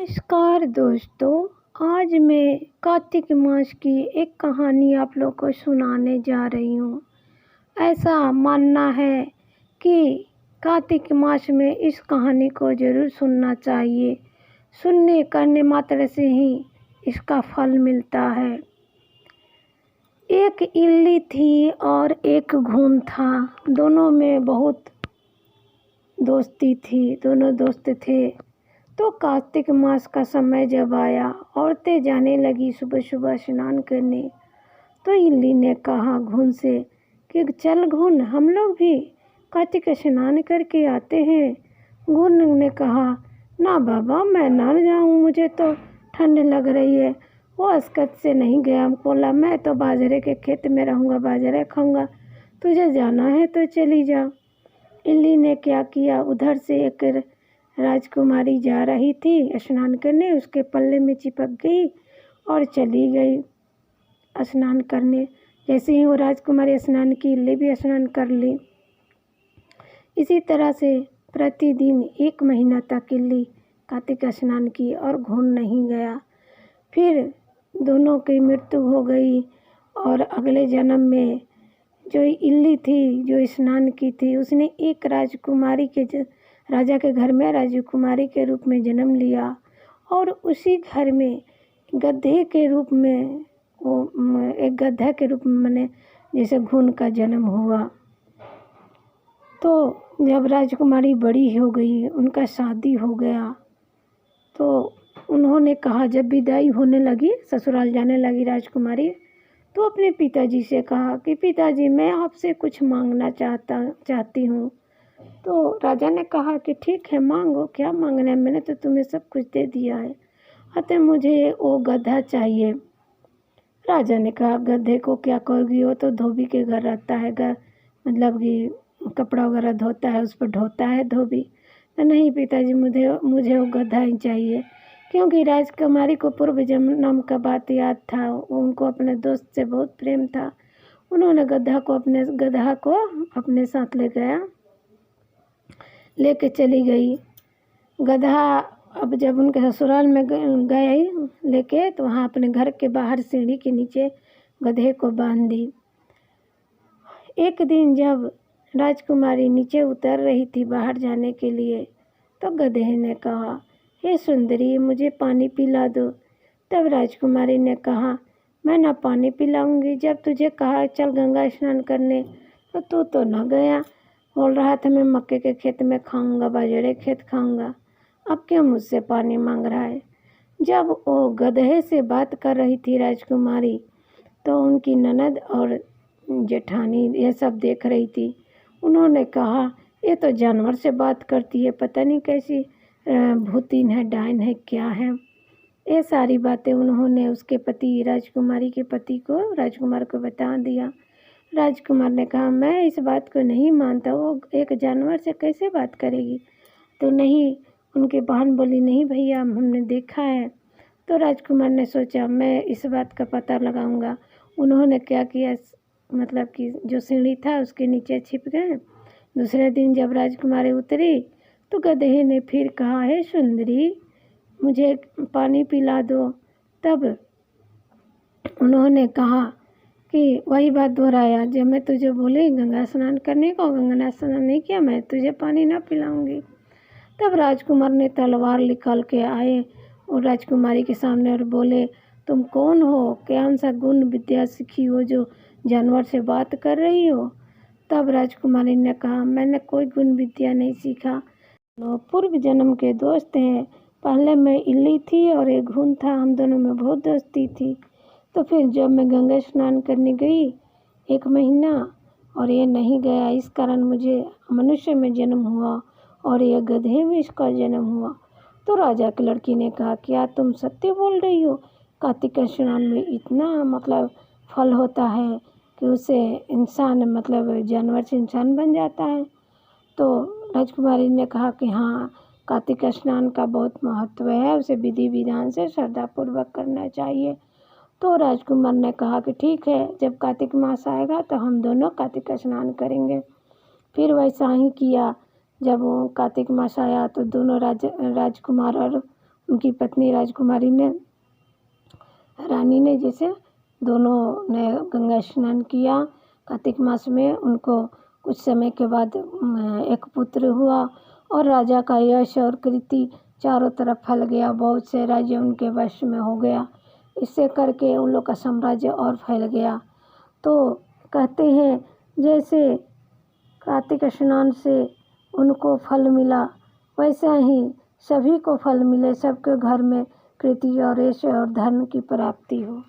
नमस्कार दोस्तों, आज मैं कार्तिक मास की एक कहानी आप लोग को सुनाने जा रही हूँ। ऐसा मानना है कि कार्तिक मास में इस कहानी को ज़रूर सुनना चाहिए। सुनने करने मात्र से ही इसका फल मिलता है। एक इल्ली थी और एक घुन था। दोनों में बहुत दोस्ती थी, दोनों दोस्त थे। तो कार्तिक मास का समय जब आया, औरतें जाने लगी सुबह सुबह स्नान करने। तो इल्ली ने कहा घुन से कि चल घुन, हम लोग भी कार्तिक स्नान करके आते हैं। घुन ने कहा ना बाबा, मैं ना जाऊँ, मुझे तो ठंड लग रही है। वो अस्कत से नहीं गया। बोला मैं तो बाजरे के खेत में रहूँगा, बाजरे खाऊँगा, तुझे जाना है तो चली जा। इल्ली ने क्या किया, उधर से एक राजकुमारी जा रही थी स्नान करने, उसके पल्ले में चिपक गई और चली गई स्नान करने। जैसे ही वो राजकुमारी स्नान की, इल्ली भी स्नान कर ली। इसी तरह से प्रतिदिन 1 महीना तक इल्ली कार्तिक स्नान की और घुन नहीं गया। फिर दोनों की मृत्यु हो गई और अगले जन्म में जो इल्ली थी, जो स्नान की थी, उसने एक राजकुमारी के राजा के घर में राजकुमारी के रूप में जन्म लिया और उसी घर में गधे के रूप में, वो एक गधा के रूप में, मैंने जैसे घुन का जन्म हुआ। तो जब राजकुमारी बड़ी हो गई, उनका शादी हो गया, तो उन्होंने कहा, जब विदाई होने लगी, ससुराल जाने लगी राजकुमारी, तो अपने पिताजी से कहा कि पिताजी मैं आपसे कुछ मांगना चाहती हूँ। तो राजा ने कहा कि ठीक है, मांगो, क्या मांगना है, मैंने तो तुम्हें सब कुछ दे दिया है, अतः मुझे वो गधा चाहिए। राजा ने कहा गधे को क्या करोगी, वो तो धोबी के घर रहता है, मतलब कि कपड़ा वगैरह धोता है, उस पर ढोता है धोबी। तो नहीं पिताजी, मुझे वो गधा ही चाहिए, क्योंकि राजकुमारी को पूर्व जन्म का बात याद था। उनको अपने दोस्त से बहुत प्रेम था। उन्होंने गधा को अपने साथ लेके चली गई। गधा अब जब उनके ससुराल में गए लेके, तो वहाँ अपने घर के बाहर सीढ़ी के नीचे गधे को बांध दी। एक दिन जब राजकुमारी नीचे उतर रही थी बाहर जाने के लिए, तो गधे ने कहा हे सुंदरी, मुझे पानी पिला दो। तब राजकुमारी ने कहा मैं ना पानी पिलाऊंगी, जब तुझे कहा चल गंगा स्नान करने तो तू तो न गया। बोल रहा था मैं मक्के के खेत में खाऊंगा, बाजरे खेत खाऊंगा, अब क्यों मुझसे पानी मांग रहा है। जब वो गधे से बात कर रही थी राजकुमारी, तो उनकी ननद और जेठानी ये सब देख रही थी। उन्होंने कहा ये तो जानवर से बात करती है, पता नहीं कैसी भूतिन है, डायन है, क्या है। ये सारी बातें उन्होंने उसके पति, राजकुमारी के पति को, राजकुमार को बता दिया। राजकुमार ने कहा मैं इस बात को नहीं मानता, वो एक जानवर से कैसे बात करेगी। तो नहीं, उनकी बहन बोली नहीं भैया, हमने देखा है। तो राजकुमार ने सोचा मैं इस बात का पता लगाऊंगा। उन्होंने क्या किया, मतलब कि जो सीढ़ी था उसके नीचे छिप गए। दूसरे दिन जब राजकुमारी उतरी, तो गधे ने फिर कहा हे सुंदरी, मुझे पानी पिला दो। तब उन्होंने कहा कि वही बात दोहराया, जब मैं तुझे बोली गंगा स्नान करने को, गंगा स्नान नहीं किया, मैं तुझे पानी ना पिलाऊंगी। तब राजकुमार ने तलवार निकाल के आए और राजकुमारी के सामने और बोले तुम कौन हो, कौन सा गुण विद्या सीखी हो जो जानवर से बात कर रही हो। तब राजकुमारी ने कहा मैंने कोई गुण विद्या नहीं सीखा, पूर्व जन्म के दोस्त हैं। पहले मैं इल्ली थी और एक घुन था, हम दोनों में बहुत दोस्ती थी। तो फिर जब मैं गंगा स्नान करने गई 1 महीना और ये नहीं गया, इस कारण मुझे मनुष्य में जन्म हुआ और यह गधे में इसका जन्म हुआ। तो राजा की लड़की ने कहा क्या तुम सत्य बोल रही हो, कार्तिक स्नान में इतना मतलब फल होता है कि उससे इंसान, मतलब जानवर से इंसान बन जाता है। तो राजकुमारी ने कहा कि हाँ, कार्तिक स्नान का बहुत महत्व है, उसे विधि विधान से श्रद्धापूर्वक करना चाहिए। तो राजकुमार ने कहा कि ठीक है, जब कार्तिक मास आएगा तो हम दोनों कार्तिक स्नान करेंगे। फिर वैसा ही किया। जब वो कार्तिक मास आया तो दोनों राजकुमार और उनकी पत्नी राजकुमारी ने रानी ने जैसे दोनों ने गंगा स्नान किया कार्तिक मास में। उनको कुछ समय के बाद एक पुत्र हुआ और राजा का यश और कीर्ति चारों तरफ फैल गया। बहुत से राज्य उनके वश में हो गया। इससे करके उन लोग का साम्राज्य और फैल गया। तो कहते हैं जैसे कार्तिक स्नान से उनको फल मिला वैसा ही सभी को फल मिले, सबके घर में कीर्ति और यश और धन की प्राप्ति हो।